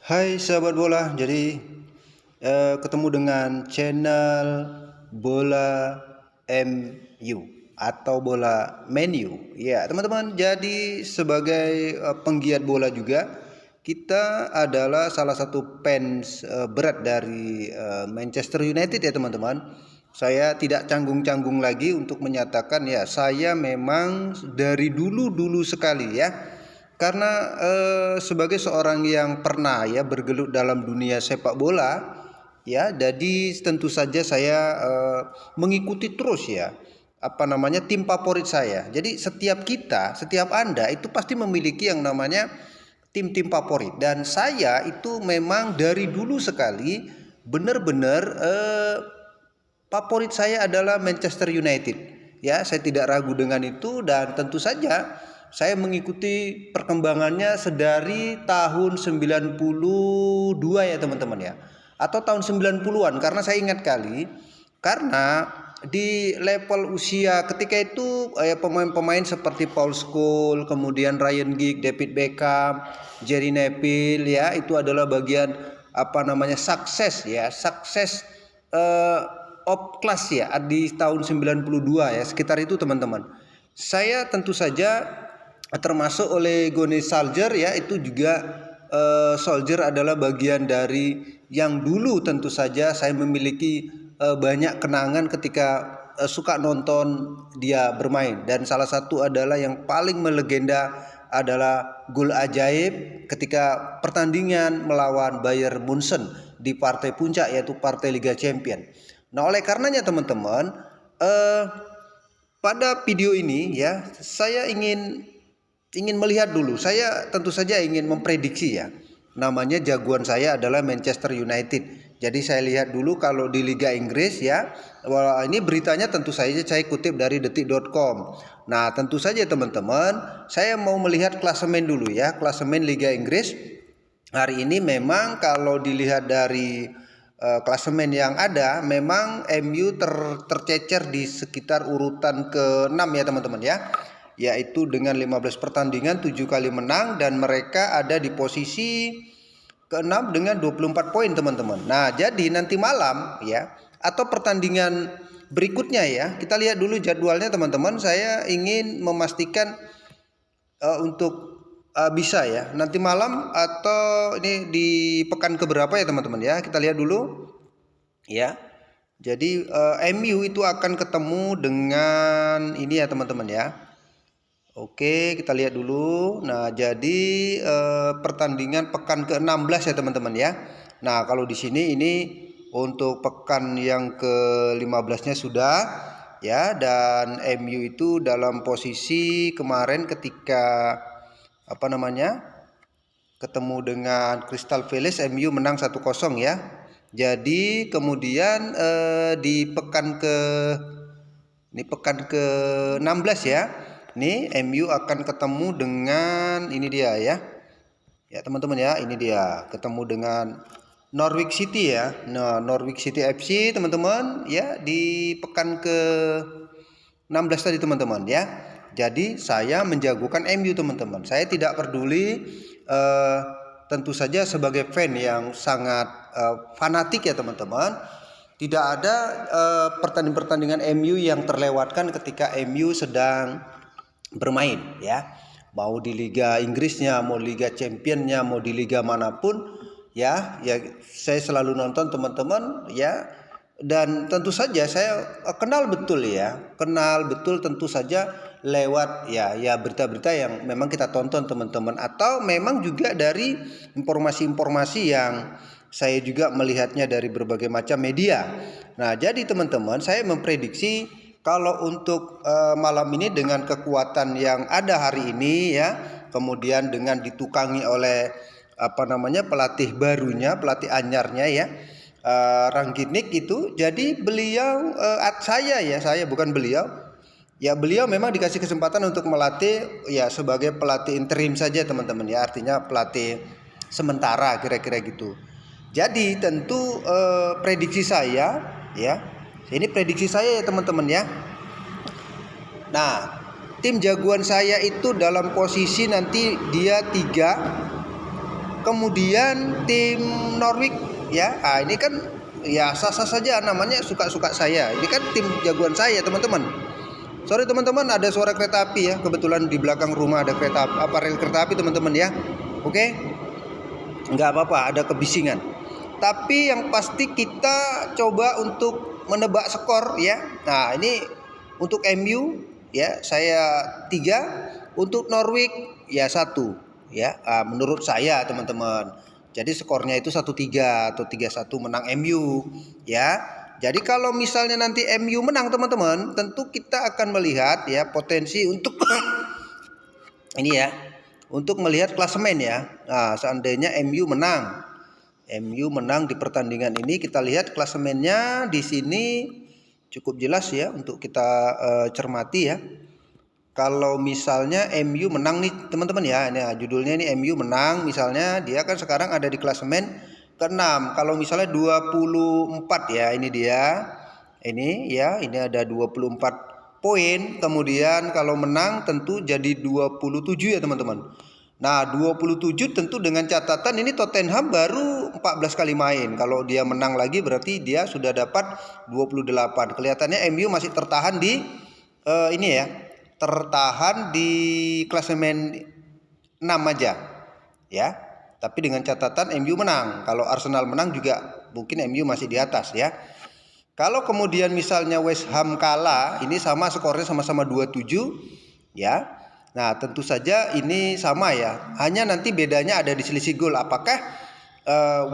Hai sahabat bola, jadi ketemu dengan channel Bola MU atau Bola Menu. Ya teman-teman, jadi sebagai penggiat bola juga, kita adalah salah satu fans berat dari Manchester United ya teman-teman. Saya tidak canggung-canggung lagi untuk menyatakan ya, saya memang dari dulu sekali ya, karena sebagai seorang yang pernah ya bergelut dalam dunia sepak bola ya, jadi tentu saja saya mengikuti terus ya tim favorit saya. Jadi setiap Anda itu pasti memiliki yang namanya tim-tim favorit, dan saya itu memang dari dulu sekali benar-benar favorit saya adalah Manchester United. Ya, saya tidak ragu dengan itu, dan tentu saja saya mengikuti perkembangannya sedari tahun 92 ya teman-teman ya. Atau tahun 90-an, karena saya ingat kali, karena di level usia ketika itu pemain-pemain seperti Paul Scholes, kemudian Ryan Giggs, David Beckham, Gary Neville ya, itu adalah bagian sukses eh, of class ya di tahun 92 ya, sekitar itu teman-teman. Saya tentu saja termasuk oleh Gone Solskjaer ya, itu juga Solskjaer adalah bagian dari yang dulu tentu saja saya memiliki banyak kenangan ketika suka nonton dia bermain, dan salah satu adalah yang paling melegenda adalah gol ajaib ketika pertandingan melawan Bayern Munchen di partai puncak, yaitu partai Liga Champion. Nah, oleh karenanya teman-teman, pada video ini ya, saya ingin melihat dulu. Saya tentu saja ingin memprediksi ya. Namanya jagoan saya adalah Manchester United. Jadi saya lihat dulu kalau di Liga Inggris ya. Wah, ini beritanya tentu saja saya kutip dari detik.com. Nah, tentu saja teman-teman, saya mau melihat klasemen dulu ya. Klasemen Liga Inggris hari ini memang kalau dilihat dari klasemen yang ada, memang MU tercecer di sekitar urutan ke-6 ya teman-teman ya. Yaitu dengan 15 pertandingan 7 kali menang, dan mereka ada di posisi ke-6 dengan 24 poin teman-teman. Nah, jadi nanti malam ya, atau pertandingan berikutnya ya, kita lihat dulu jadwalnya teman-teman. Saya ingin memastikan untuk bisa ya nanti malam, atau ini di pekan keberapa ya teman-teman ya, kita lihat dulu ya. Jadi MU itu akan ketemu dengan ini ya teman-teman ya. Oke, kita lihat dulu. Nah, jadi pertandingan pekan ke-16 ya teman-teman ya. Nah, kalau di sini ini untuk pekan yang ke-15-nya sudah ya, dan MU itu dalam posisi kemarin ketika ketemu dengan Crystal Palace, MU menang 1-0 ya. Jadi kemudian di pekan ke-16 ya. Nih MU akan ketemu dengan ini dia ya. Ya teman-teman ya, ini dia ketemu dengan Norwich City ya. Nah, Norwich City FC teman-teman ya, di pekan ke-16 tadi teman-teman ya. Jadi saya menjagokan MU teman-teman. Saya tidak peduli, tentu saja sebagai fan yang sangat fanatik ya teman-teman. Tidak ada pertandingan MU yang terlewatkan ketika MU sedang bermain ya, mau di Liga Inggrisnya, mau Liga Championnya, mau di liga manapun ya, saya selalu nonton teman-teman ya. Dan tentu saja saya kenal betul tentu saja lewat ya berita-berita yang memang kita tonton teman-teman, atau memang juga dari informasi-informasi yang saya juga melihatnya dari berbagai macam media. Nah, jadi teman-teman, saya memprediksi kalau untuk malam ini dengan kekuatan yang ada hari ini ya, kemudian dengan ditukangi oleh pelatih barunya, pelatih anyarnya ya, Rangnick itu. Jadi beliau saya bukan beliau. Ya, beliau memang dikasih kesempatan untuk melatih ya sebagai pelatih interim saja teman-teman ya, artinya pelatih sementara kira-kira gitu. Jadi tentu prediksi saya ya, ini prediksi saya ya teman-teman ya. Nah, tim jagoan saya itu dalam posisi nanti dia 3 Kemudian tim Norwich ya. Ini kan ya sah-sah saja namanya, suka-suka saya. Ini kan tim jagoan saya, teman-teman. Sorry teman-teman, ada suara kereta api ya. Kebetulan di belakang rumah ada kereta rel kereta api, teman-teman ya. Oke. Nggak apa-apa, ada kebisingan. Tapi yang pasti kita coba untuk menebak skor ya. Nah, ini untuk MU ya, saya 3, untuk Norwich ya 1 ya. Menurut saya, teman-teman. Jadi skornya itu 1-3 atau 3-1 menang MU ya. Jadi kalau misalnya nanti MU menang, teman-teman, tentu kita akan melihat ya potensi untuk ini ya, untuk melihat klasemen ya. Nah, seandainya MU menang di pertandingan ini, kita lihat klasemennya di sini cukup jelas ya untuk kita cermati ya. Kalau misalnya MU menang nih, teman-teman ya, ini judulnya ini MU menang, misalnya dia kan sekarang ada di klasemen ke-6. Kalau misalnya 24 ya, ini dia. Ini ya, ini ada 24 poin. Kemudian kalau menang tentu jadi 27 ya, teman-teman. Nah, 27 tentu dengan catatan ini Tottenham baru 14 kali main. Kalau dia menang lagi berarti dia sudah dapat 28. Kelihatannya MU masih tertahan di ini ya. Tertahan di klasemen 6 aja. Ya. Tapi dengan catatan MU menang. Kalau Arsenal menang juga mungkin MU masih di atas ya. Kalau kemudian misalnya West Ham kalah, ini sama skornya sama-sama 27 ya. Nah, tentu saja ini sama ya. Hanya nanti bedanya ada di selisih gol. Apakah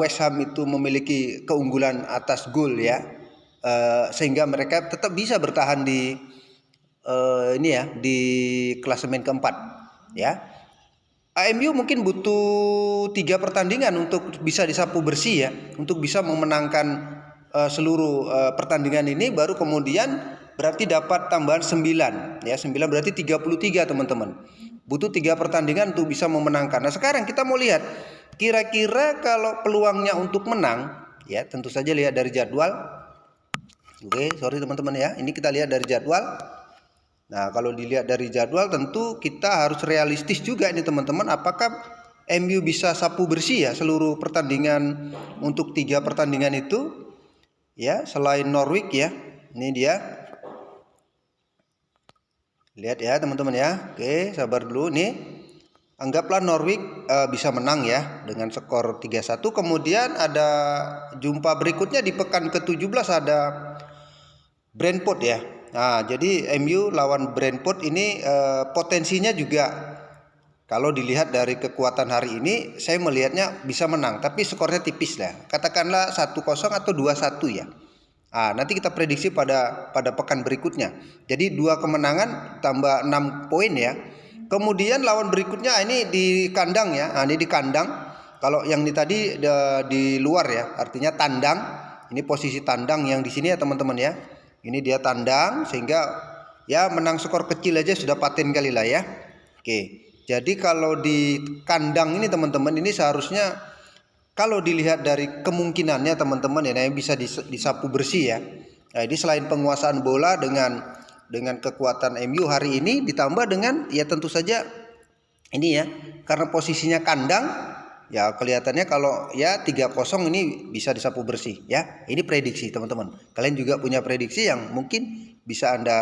West Ham itu memiliki keunggulan atas gol ya, sehingga mereka tetap bisa bertahan di ini ya, di klasemen keempat ya. MU mungkin butuh 3 pertandingan untuk bisa disapu bersih ya, untuk bisa memenangkan seluruh pertandingan ini, baru kemudian berarti dapat tambahan 9 ya. 9 berarti 33, teman-teman. Butuh 3 pertandingan untuk bisa memenangkan. Nah, sekarang kita mau lihat kira-kira kalau peluangnya untuk menang ya, tentu saja lihat dari jadwal. Oke, sorry teman-teman ya. Ini kita lihat dari jadwal. Nah, kalau dilihat dari jadwal tentu kita harus realistis juga ini, teman-teman. Apakah MU bisa sapu bersih ya seluruh pertandingan untuk 3 pertandingan itu ya, selain Norwich ya. Ini dia. Lihat ya, teman-teman ya. Oke, sabar dulu nih. Anggaplah Norwich bisa menang ya dengan skor 3-1. Kemudian ada jumpa berikutnya di pekan ke-17 ada Brentford ya. Nah, jadi MU lawan Brentford ini potensinya juga kalau dilihat dari kekuatan hari ini, saya melihatnya bisa menang, tapi skornya tipis lah. Katakanlah 1-0 atau 2-1 ya. Nanti kita prediksi pada pekan berikutnya. Jadi 2 kemenangan tambah 6 poin ya. Kemudian lawan berikutnya ini di kandang ya. Ini di kandang. Kalau yang ini tadi di luar ya, artinya tandang. Ini posisi tandang yang di sini ya, teman-teman ya. Ini dia tandang, sehingga ya menang skor kecil aja sudah paten kali lah ya. Oke. Jadi kalau di kandang ini, teman-teman, ini seharusnya kalau dilihat dari kemungkinannya, teman-teman ya, bisa disapu bersih ya. Nah, ini selain penguasaan bola dengan kekuatan MU hari ini, ditambah dengan ya tentu saja ini ya, karena posisinya kandang ya, kelihatannya kalau ya 3-0 ini bisa disapu bersih ya. Ini prediksi, teman-teman. Kalian juga punya prediksi yang mungkin bisa Anda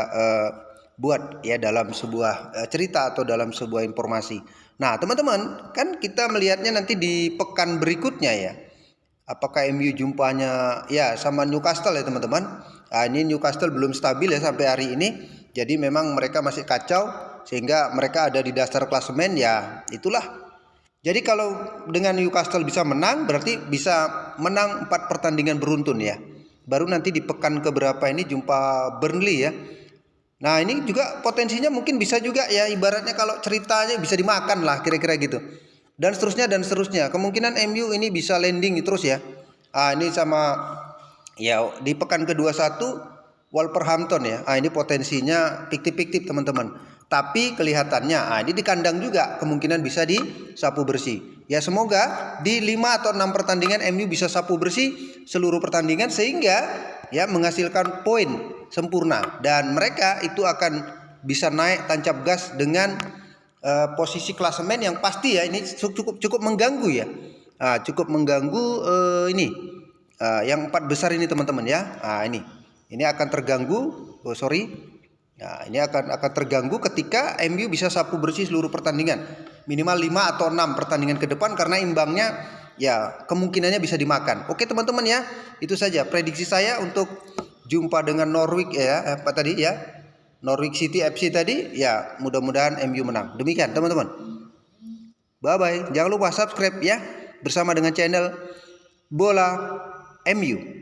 buat ya dalam sebuah cerita atau dalam sebuah informasi. Nah, teman-teman, kan kita melihatnya nanti di pekan berikutnya ya. Apakah MU jumpanya ya sama Newcastle ya, teman-teman. Ini Newcastle belum stabil ya sampai hari ini. Jadi memang mereka masih kacau sehingga mereka ada di dasar klasemen ya. Itulah. Jadi kalau dengan Newcastle bisa menang, berarti bisa menang 4 pertandingan beruntun ya. Baru nanti di pekan keberapa ini jumpa Burnley ya. Nah, ini juga potensinya mungkin bisa juga ya, ibaratnya kalau ceritanya bisa dimakan lah kira-kira gitu. Dan seterusnya. Kemungkinan MU ini bisa landing terus ya. Ini sama ya di pekan ke-21 Wolverhampton ya. Ini potensinya fiktif-fiktif, teman-teman. Tapi kelihatannya ini di kandang juga kemungkinan bisa disapu bersih. Ya, semoga di 5 atau 6 pertandingan MU bisa sapu bersih seluruh pertandingan sehingga ya menghasilkan poin sempurna, dan mereka itu akan bisa naik tancap gas dengan posisi klasemen yang pasti ya, ini cukup mengganggu ya. cukup mengganggu ini yang 4 besar ini teman-teman ya. Ini akan terganggu. Nah, ini akan terganggu ketika MU bisa sapu bersih seluruh pertandingan. Minimal 5 atau 6 pertandingan ke depan karena imbangnya ya kemungkinannya bisa dimakan. Oke teman-teman ya. Itu saja prediksi saya untuk jumpa dengan Norwich ya. Norwich City FC tadi ya, mudah-mudahan MU menang. Demikian teman-teman. Bye bye. Jangan lupa subscribe ya bersama dengan channel Bola MU.